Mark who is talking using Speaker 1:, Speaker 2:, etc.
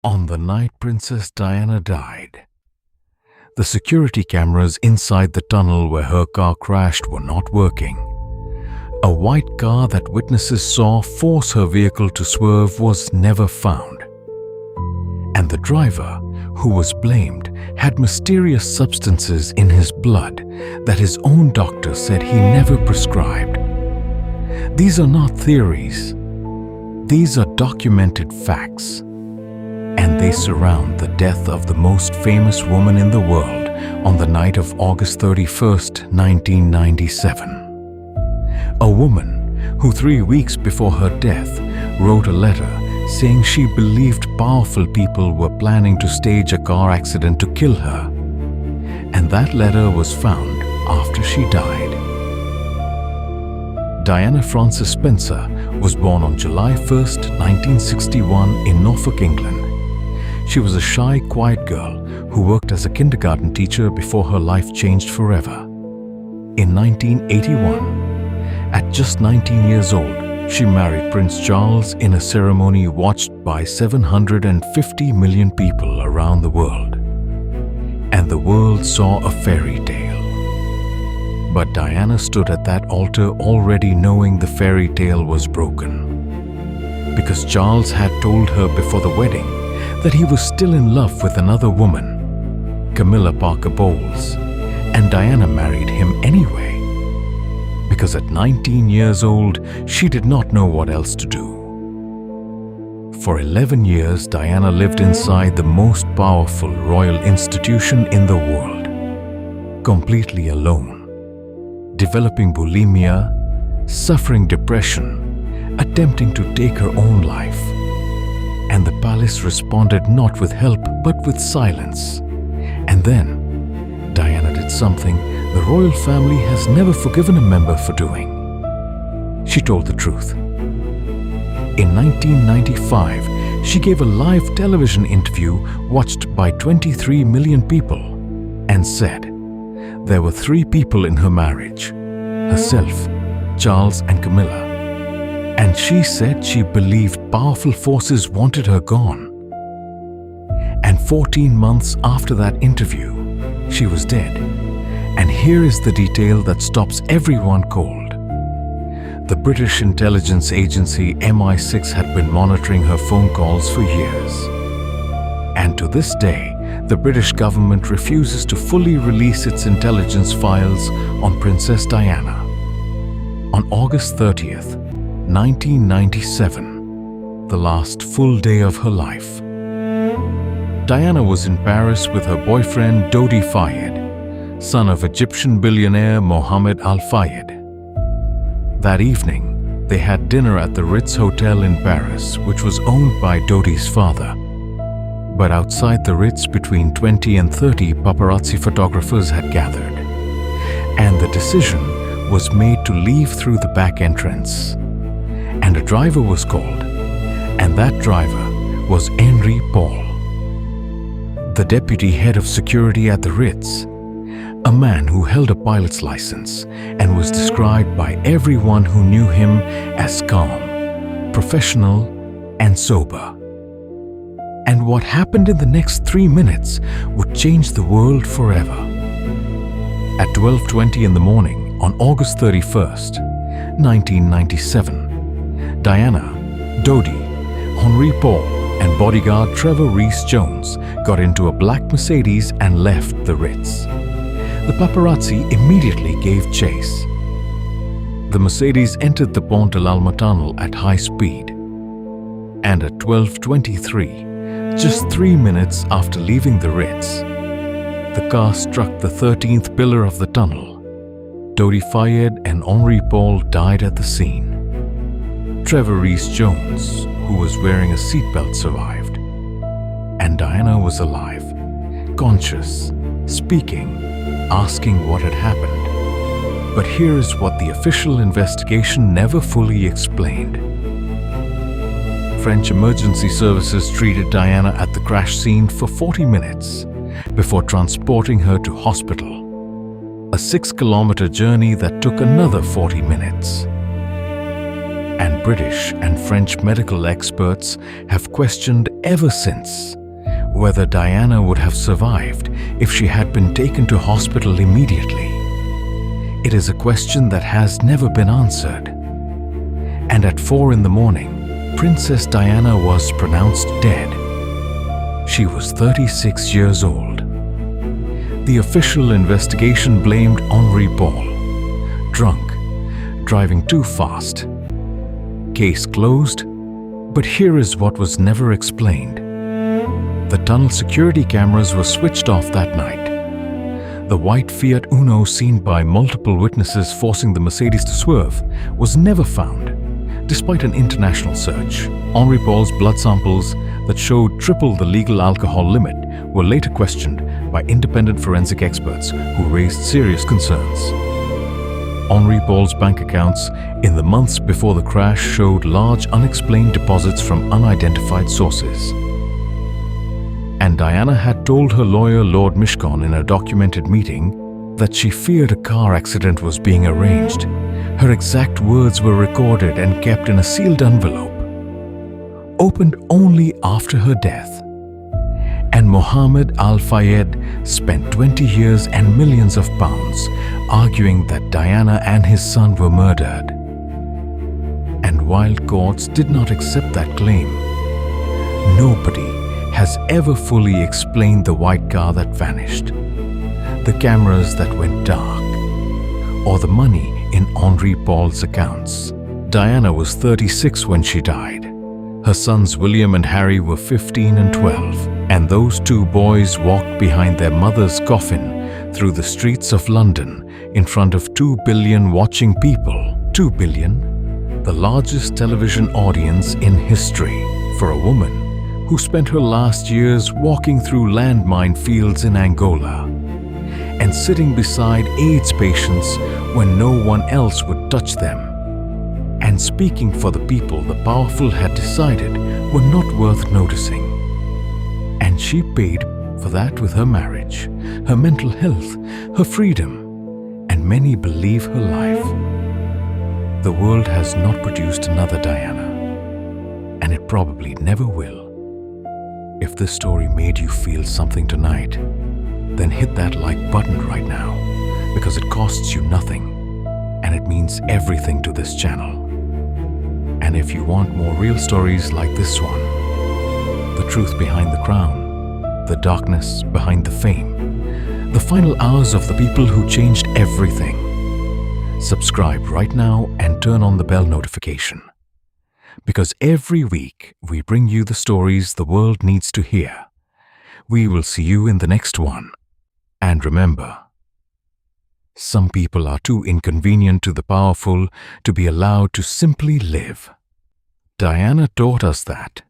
Speaker 1: On the night Princess Diana died, the security cameras inside the tunnel where her car crashed were not working. A white car that witnesses saw force her vehicle to swerve was never found. And the driver, who was blamed, had mysterious substances in his blood that his own doctor said he never prescribed. These are not theories. These are documented facts. And they surround the death of the most famous woman in the world on the night of August 31st, 1997. A woman who 3 weeks before her death wrote a letter saying she believed powerful people were planning to stage a car accident to kill her. And that letter was found after she died. Diana Frances Spencer was born on July 1st, 1961 in Norfolk, England. She was a shy, quiet girl who worked as a kindergarten teacher before her life changed forever. In 1981, at just 19 years old, she married Prince Charles in a ceremony watched by 750 million people around the world. And the world saw a fairy tale. But Diana stood at that altar already knowing the fairy tale was broken. Because Charles had told her before the wedding that he was still in love with another woman, Camilla Parker Bowles, and Diana married him anyway. Because at 19 years old, she did not know what else to do. For 11 years, Diana lived inside the most powerful royal institution in the world, completely alone, developing bulimia, suffering depression, attempting to take her own life. And the palace responded not with help but with silence. And then, Diana did something the royal family has never forgiven a member for doing. She told the truth. In 1995, she gave a live television interview watched by 23 million people and said there were 3 people in her marriage, herself, Charles and Camilla. And she said she believed powerful forces wanted her gone. And 14 months after that interview, she was dead. And here is the detail that stops everyone cold. The British intelligence agency MI6 had been monitoring her phone calls for years. And to this day, the British government refuses to fully release its intelligence files on Princess Diana. On August 30th, 1997, the last full day of her life, Diana was in Paris with her boyfriend Dodi Fayed, son of Egyptian billionaire Mohammed Al Fayed. That evening, they had dinner at the Ritz Hotel in Paris, which was owned by Dodi's father. But outside the Ritz, between 20 and 30 paparazzi photographers had gathered. And the decision was made to leave through the back entrance. And a driver was called, and that driver was Henri Paul, the deputy head of security at the Ritz, a man who held a pilot's license and was described by everyone who knew him as calm, professional, and sober. And what happened in the next 3 minutes would change the world forever. At 12:20 in the morning on August 31st, 1997, Diana, Dodi, Henri Paul, and bodyguard Trevor Rees-Jones got into a black Mercedes and left the Ritz. The paparazzi immediately gave chase. The Mercedes entered the Pont de l'Alma tunnel at high speed. And at 12:23, just 3 minutes after leaving the Ritz, the car struck the 13th pillar of the tunnel. Dodi Fayed and Henri Paul died at the scene. Trevor Rees-Jones, who was wearing a seatbelt, survived. And Diana was alive, conscious, speaking, asking what had happened. But here is what the official investigation never fully explained. French emergency services treated Diana at the crash scene for 40 minutes before transporting her to hospital. A 6-kilometer journey that took another 40 minutes. and British and French medical experts have questioned ever since whether Diana would have survived if she had been taken to hospital immediately. It is a question that has never been answered. And at 4 in the morning, Princess Diana was pronounced dead. She was 36 years old. The official investigation blamed Henri Paul. Drunk, driving too fast. Case closed, but here is what was never explained. The tunnel security cameras were switched off that night. The white Fiat Uno seen by multiple witnesses forcing the Mercedes to swerve was never found. Despite an international search, Henri Paul's blood samples that showed triple the legal alcohol limit were later questioned by independent forensic experts who raised serious concerns. Henri Paul's bank accounts in the months before the crash showed large unexplained deposits from unidentified sources. And Diana had told her lawyer Lord Mishcon in a documented meeting that she feared a car accident was being arranged. Her exact words were recorded and kept in a sealed envelope, opened only after her death. And Mohammed Al-Fayed spent 20 years and millions of pounds arguing that Diana and his son were murdered. And while courts did not accept that claim, nobody has ever fully explained the white car that vanished, the cameras that went dark, or the money in Henri Paul's accounts. Diana was 36 when she died. Her sons William and Harry were 15 and 12, and those two boys walked behind their mother's coffin through the streets of London in front of 2 billion watching people. 2 billion? The largest television audience in history for a woman who spent her last years walking through landmine fields in Angola and sitting beside AIDS patients when no one else would touch them, and speaking for the people the powerful had decided were not worth noticing. And she paid for that with her marriage, her mental health, her freedom, and many believe her life. The world has not produced another Diana, and it probably never will. If this story made you feel something tonight, then hit that like button right now, because it costs you nothing and it means everything to this channel. And if you want more real stories like this one, the truth behind the crown, the darkness behind the fame, the final hours of the people who changed everything, subscribe right now and turn on the bell notification. Because every week we bring you the stories the world needs to hear. We will see you in the next one. And remember, some people are too inconvenient to the powerful to be allowed to simply live. Diana taught us that.